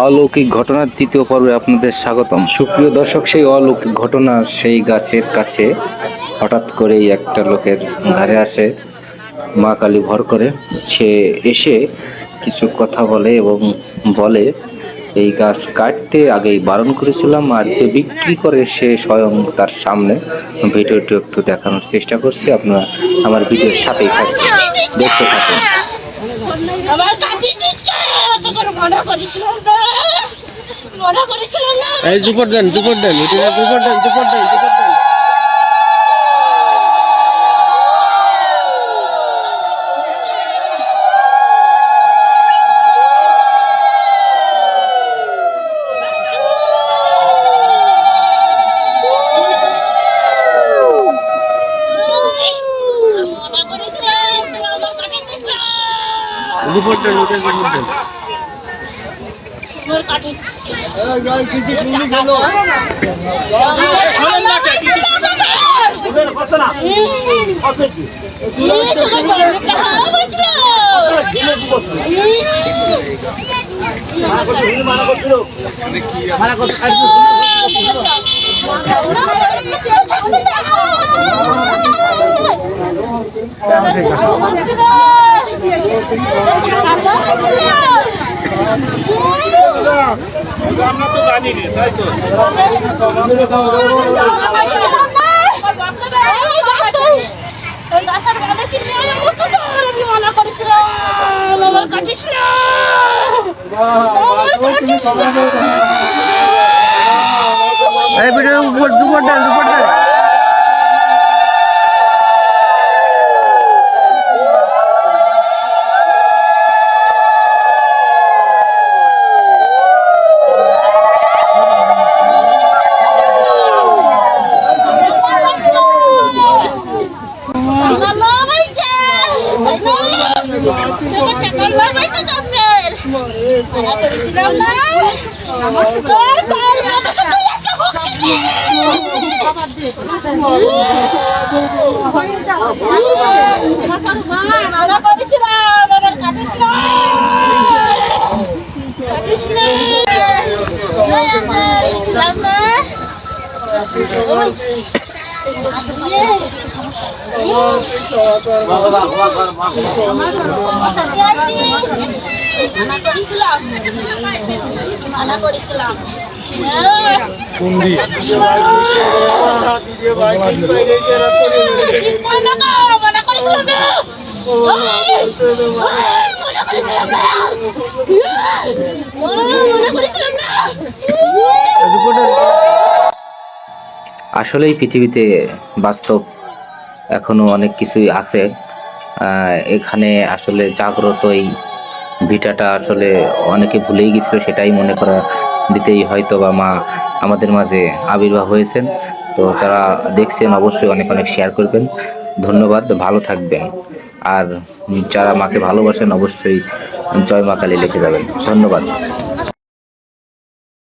অলৌকিক ঘটনার তৃতীয় পর্বে আপনাদের স্বাগতম। সুপ্রিয় দর্শক, সেই অলৌকিক ঘটনা সেই গাছের কাছে হঠাৎ করেই একটা লোকের ঘাড়ে আসে মা কালী ভর করে। সে এসে কিছু কথা বলে এবং বলে, এই গাছ কাটতে আগেই বারণ করেছিলাম, আর যে বিক্রি করে সে স্বয়ং তার সামনে। ভিডিওটি একটু দেখানোর চেষ্টা করছি, আপনারা আমার ভিডিওর সাথেই থাকবেন, দেখতে থাকুন। এই জুপর দেন জুপর দেন জুপর দেন জুপর দেন জুপর দেন। জুপর দেন জুপর দেন। আমরা তো জানি না, তাই তো আসলেই পৃথিবীতে বাস্তব এখনো অনেক কিছুই আছে। এখানে আসলে জাগ্রত এই ভিটাটা আসলে অনেকে ভুলেই গেছিল, সেটাই মনে করা দিতেই হয়তো বা মা আমাদের মাঝে আবির্ভাব হয়েছেন। তো যারা দেখছেন অবশ্যই অনেক অনেক শেয়ার করবেন। ধন্যবাদ, ভালো থাকবেন। আর যারা মাকে ভালোবাসেন অবশ্যই জয় মা কালী লিখে যাবেন। ধন্যবাদ।